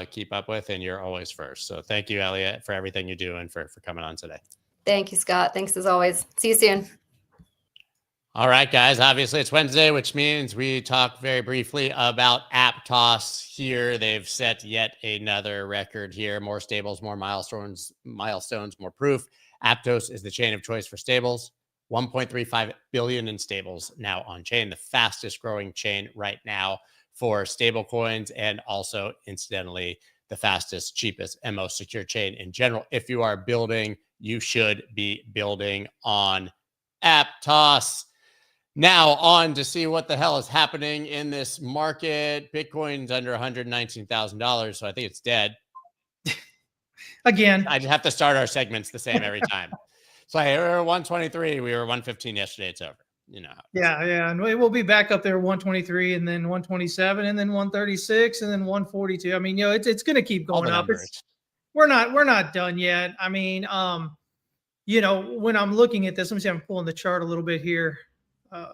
keep up with, and you're always first. So thank you, Elliott, for everything you do and for coming on today. Thank you, Scott. Thanks as always. See you soon. All right, guys, obviously it's Wednesday, which means we talk very briefly about Aptos here. They've set yet another record here. More stables, more milestones, more proof. Aptos is the chain of choice for stables. 1.35 billion in stables now on chain, the fastest growing chain right now for stable coins, and also, incidentally, the fastest, cheapest, and most secure chain in general. If you are building, you should be building on Aptos. Now on to see what the hell is happening in this market. Bitcoin's under $119,000, so I think it's dead. Again, I just have to start our segments the same every time. So we were 123, we were 115 yesterday. It's over. You know. Yeah, and we'll be back up there 123, and then 127, and then 136, and then 142. I mean, it's going to keep going up. We're not done yet. I mean, when I'm looking at this, let me see. I'm pulling the chart a little bit here. Kind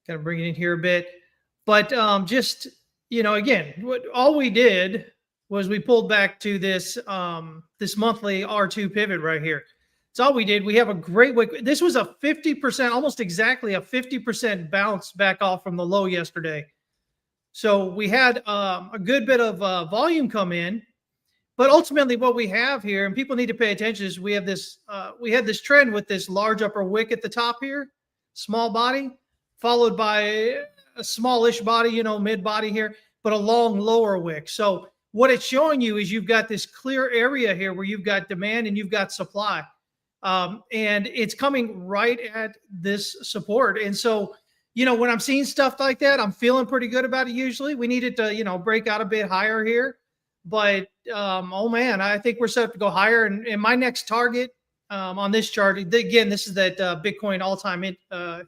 of bring it in here a bit, but just again, all we did was we pulled back to this this monthly R2 pivot right here. That's all we did. We have a great week. This was a 50%, almost exactly a 50% bounce back off from the low yesterday. So we had a good bit of volume come in, but ultimately what we have here, and people need to pay attention, is we have this we had this trend with this large upper wick at the top here, small body, followed by a smallish body, mid body here, but a long lower wick. So what it's showing you is you've got this clear area here where you've got demand and you've got supply. And it's coming right at this support. And so, when I'm seeing stuff like that, I'm feeling pretty good about it. Usually we need it to, break out a bit higher here, but, oh man, I think we're set up to go higher. And my next target, on this chart, again, this is that, Bitcoin all-time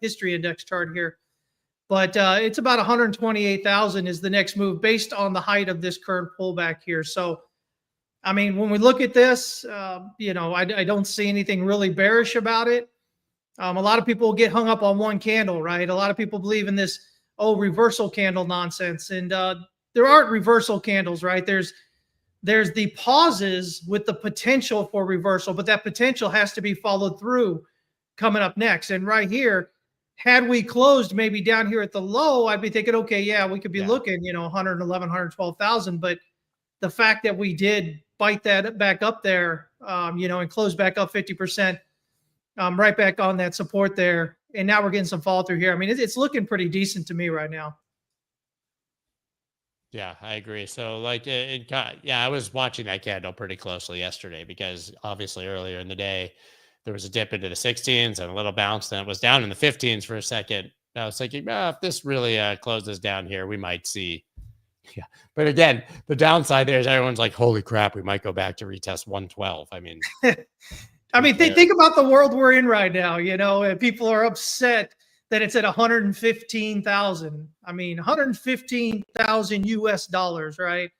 history index chart here, but, it's about 128,000 is the next move based on the height of this current pullback here. So, I mean, when we look at this, I don't see anything really bearish about it. A lot of people get hung up on one candle, right? A lot of people believe in this, reversal candle nonsense. And there aren't reversal candles, right? There's the pauses with the potential for reversal, but that potential has to be followed through coming up next. And right here, had we closed maybe down here at the low, I'd be thinking, okay, yeah, we could be looking, 111, 112,000. But the fact that we did bite that back up there, and close back up 50%, right back on that support there. And now we're getting some fall through here. I mean, it's looking pretty decent to me right now. Yeah, I agree. So I was watching that candle pretty closely yesterday because obviously earlier in the day, there was a dip into the 16s and a little bounce. Then it was down in the 15s for a second. I was thinking, if this really closes down here, we might see. Yeah. But again, the downside there is everyone's like, holy crap, we might go back to retest 112. I mean, think about the world we're in right now, and people are upset that it's at 115,000. I mean, 115,000 US dollars, right?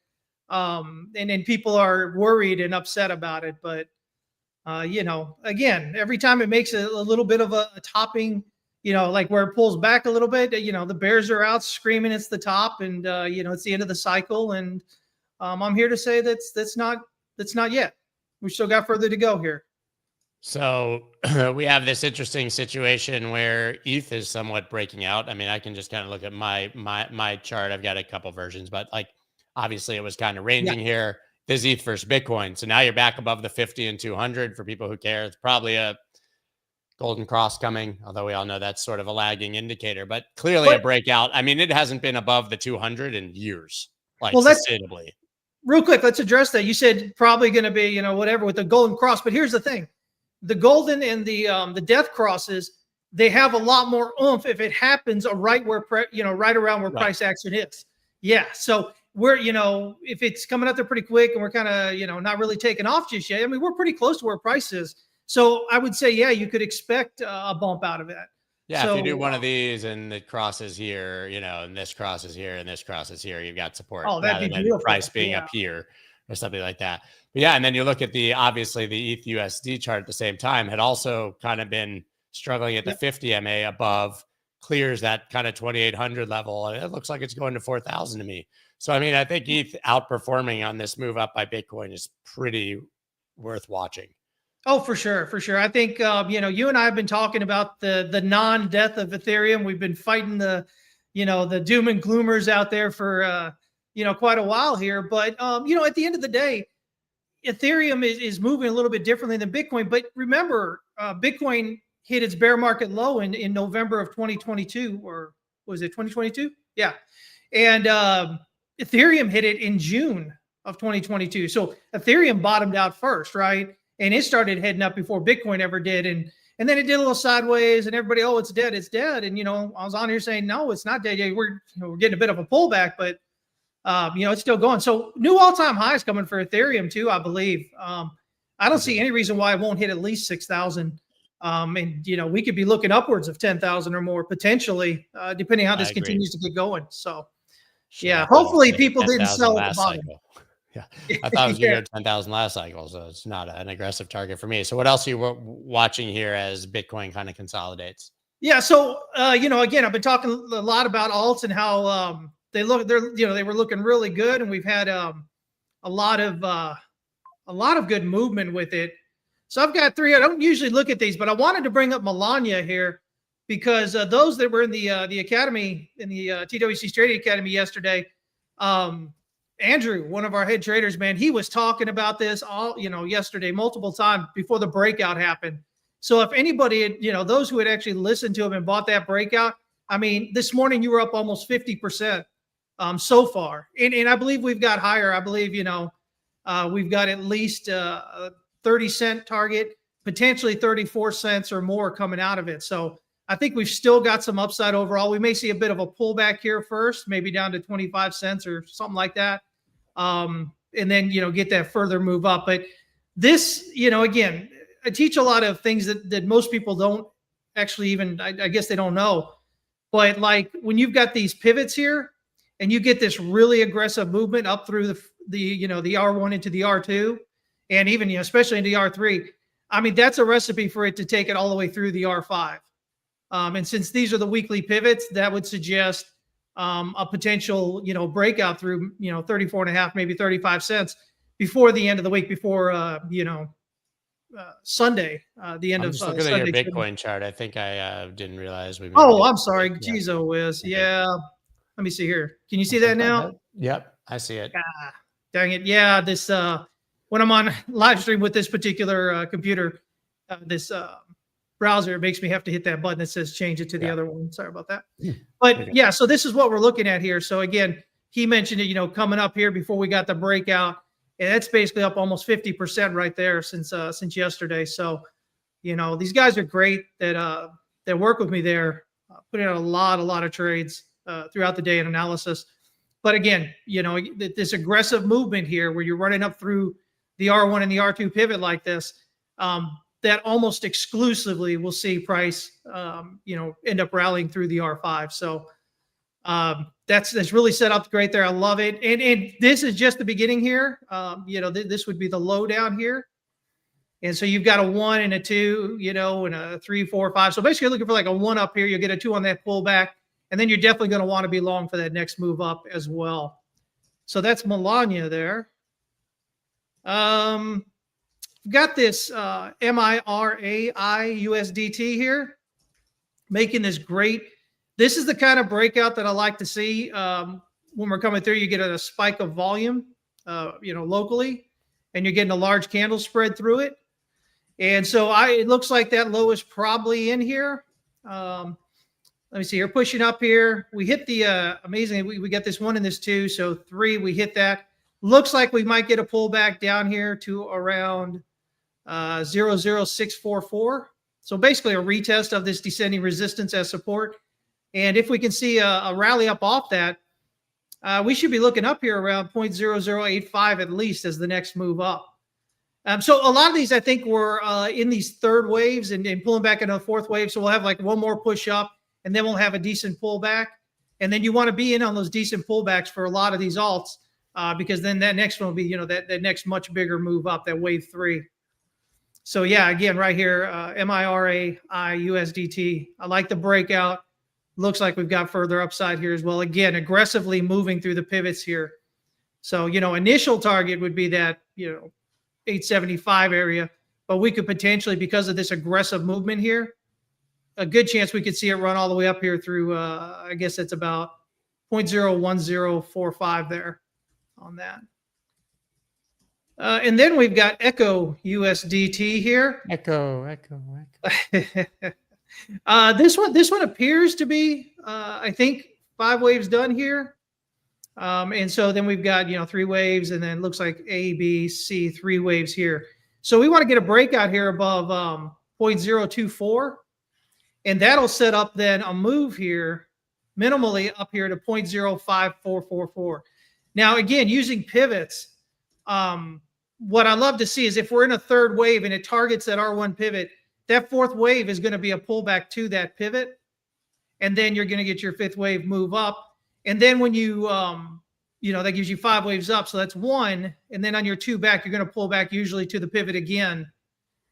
And then people are worried and upset about it. But, again, every time it makes a little bit of a topping, like where it pulls back a little bit, the bears are out screaming it's the top, and it's the end of the cycle. And I'm here to say that's not yet. We still got further to go here. So we have this interesting situation where ETH is somewhat breaking out. I mean, I can just kind of look at my chart. I've got a couple versions, but obviously it was kind of ranging here. This ETH versus Bitcoin. So now you're back above the 50 and 200 for people who care. It's probably a golden cross coming, although we all know that's sort of a lagging indicator, but clearly a breakout. I mean, it hasn't been above the 200 in years, sustainably. Real quick, let's address that. You said probably going to be, whatever with the golden cross, but here's the thing. The golden and the death crosses, they have a lot more oomph if it happens right where, right around where price action is. Yeah. So we're, if it's coming out there pretty quick and we're kind of, not really taking off just yet. I mean, we're pretty close to where price is. So I would say, you could expect a bump out of that. Yeah. So, if you do one of these and it crosses here, and this crosses here and this crosses here, you've got support. Oh, that'd be beautiful. Price being up here or something like that. But yeah. And then you look at obviously the ETH USD chart at the same time had also kind of been struggling at the 50 MA above, clears that kind of 2,800 level. It looks like it's going to 4,000 to me. So, I mean, I think ETH outperforming on this move up by Bitcoin is pretty worth watching. Oh, for sure, for sure. I think you and I have been talking about the non-death of Ethereum. We've been fighting the doom and gloomers out there for quite a while here. But at the end of the day, Ethereum is moving a little bit differently than Bitcoin. But remember, Bitcoin hit its bear market low in November of 2022, or was it 2022? Yeah, and Ethereum hit it in June of 2022. So Ethereum bottomed out first, right? And it started heading up before Bitcoin ever did. And then it did a little sideways and everybody, oh, it's dead. It's dead. And, I was on here saying, no, it's not dead. Yeah, we're getting a bit of a pullback, but, it's still going. So new all-time highs coming for Ethereum too, I believe. I don't see any reason why it won't hit at least 6,000. And, we could be looking upwards of 10,000 or more potentially, depending how this continues to get going. So, yeah, hopefully people didn't sell at the bottom. Yeah, I thought it was going to go 10,000 last cycle, so it's not an aggressive target for me. So what else are you watching here as Bitcoin kind of consolidates? Yeah, so again, I've been talking a lot about alts and how they were looking really good, and we've had a lot of good movement with it. So I've got three. I don't usually look at these, but I wanted to bring up Melania here because those that were in the academy, in the TWC Trading Academy yesterday. Andrew, one of our head traders, man, he was talking about this yesterday multiple times before the breakout happened. So if anybody, those who had actually listened to him and bought that breakout, I mean, this morning you were up almost 50% so far. And I believe we've got higher. I believe, we've got at least a 30-cent target, potentially 34 cents or more coming out of it. So I think we've still got some upside overall. We may see a bit of a pullback here first, maybe down to 25 cents or something like that. And then, get that further move up. But this, again, I teach a lot of things that most people don't actually even, I guess they don't know. But like when you've got these pivots here and you get this really aggressive movement up through the R1 into the R2 and even, especially into the R3, I mean, that's a recipe for it to take it all the way through the R5. And since these are the weekly pivots, that would suggest a potential, breakout through, 34 and a half, maybe 35 cents before the end of the week, before, Sunday, the end of Sunday. Looking at your Bitcoin chart, I think I didn't realize we. I'm sorry. Jeez, whiz. Yeah. Let me see here. Can you see that now? Yep, I see it. Dang it. Yeah. This, when I'm on live stream with this particular computer, this browser, it makes me have to hit that button that says change it to the other one. Sorry about that. But yeah, so this is what we're looking at here. So again, he mentioned it, coming up here before we got the breakout, and that's basically up almost 50% right there since yesterday. So, these guys are great that work with me there, putting out a lot of trades throughout the day and analysis. But again, this aggressive movement here where you're running up through the R1 and the R2 pivot like this, that almost exclusively will see price, end up rallying through the R5. So that's really set up great there. I love it. And this is just the beginning here. This would be the low down here. And so you've got a 1 and a 2, and a 3, 4, 5. So basically you're looking for like a 1 up here. You'll get a 2 on that pullback. And then you're definitely going to want to be long for that next move up as well. So that's Melania there. Got this MIRAI USDT here, making this great. This is the kind of breakout that I like to see when we're coming through. You get a spike of volume, locally, and you're getting a large candle spread through it. And so it looks like that low is probably in here. Let me see here, pushing up here. We hit the amazing. We got this 1 and this 2, so 3. We hit that. Looks like we might get a pullback down here to around 00644. So basically a retest of this descending resistance as support. And if we can see a rally up off that, we should be looking up here around 0.0085 at least as the next move up. So a lot of these, I think, were in these third waves and pulling back into a fourth wave. So we'll have like one more push up and then we'll have a decent pullback. And then you want to be in on those decent pullbacks for a lot of these alts because then that next one will be, that next much bigger move up, that wave 3. So yeah, again, right here, MIRAI USDT. I like the breakout. Looks like we've got further upside here as well. Again, aggressively moving through the pivots here So, initial target would be that, 875 area, but we could potentially, because of this aggressive movement here, a good chance we could see it run all the way up here through, I guess it's about 0.01045 there on that. And then we've got Echo USDT here. Echo. This one appears to be, I think, 5 waves done here. And so then we've got, 3 waves, and then it looks like A, B, C, 3 waves here. So we want to get a breakout here above 0.024, and that'll set up then a move here, minimally up here to 0.05444. Now, again, using pivots, what I love to see is if we're in a 3rd wave and it targets that R1 pivot, that 4th wave is going to be a pullback to that pivot, and then you're going to get your 5th wave move up. And then when you, that gives you 5 waves up. So that's 1. And then on your 2 back, you're going to pull back usually to the pivot again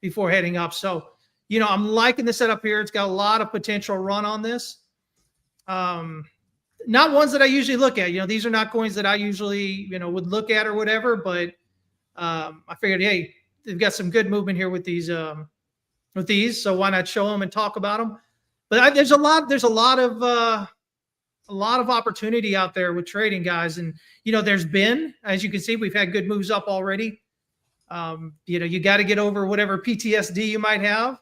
before heading up. So, I'm liking the setup here. It's got a lot of potential run on this. Not ones that I usually look at. These are not coins that I usually, would look at or whatever. But I figured, hey, they've got some good movement here with these. So why not show them and talk about them? But there's a lot of opportunity out there with trading, guys. And, there's been, as you can see, we've had good moves up already. You got to get over whatever PTSD you might have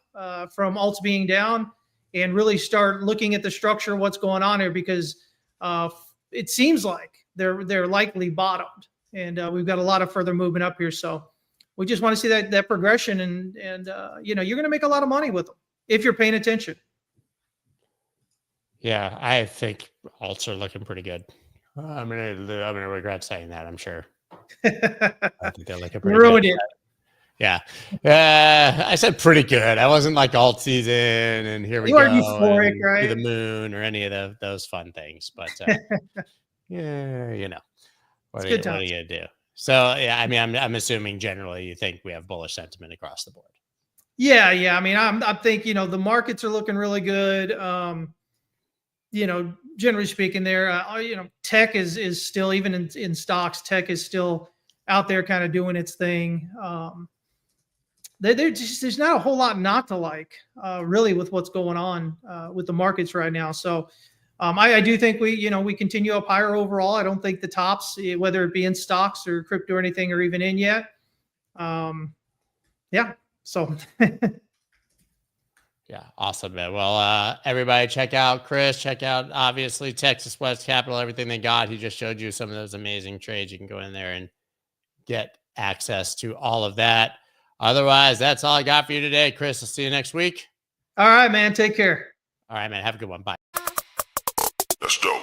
from alts being down and really start looking at the structure, what's going on here, because it seems like they're likely bottomed, and we've got a lot of further movement up here. So we just want to see that progression, and you're going to make a lot of money with them if you're paying attention. Yeah, I think alts are looking pretty good. I'm gonna regret saying that, I'm sure. I think they're looking pretty Ruined good. it. Yeah. I said pretty good. I wasn't like alt season and here we You go. are euphoric, and right? To the moon or any of those fun things. But yeah, what are you gonna do? So yeah, I mean, I'm assuming generally you think we have bullish sentiment across the board. Yeah. I mean, I think the markets are looking really good. Generally speaking, there, tech is still, even in stocks, tech is still out there kind of doing its thing. There's not a whole lot not to like, really, with what's going on with the markets right now. So I do think we continue up higher overall. I don't think the tops, whether it be in stocks or crypto or anything, are even in yet. Yeah. So. Yeah, awesome, man. Well, everybody check out Chris. Check out, obviously, Texas West Capital, everything they got. He just showed you some of those amazing trades. You can go in there and get access to all of that. Otherwise, that's all I got for you today. Chris, I'll see you next week. All right, man. Take care. All right, man. Have a good one. Bye. Let's go.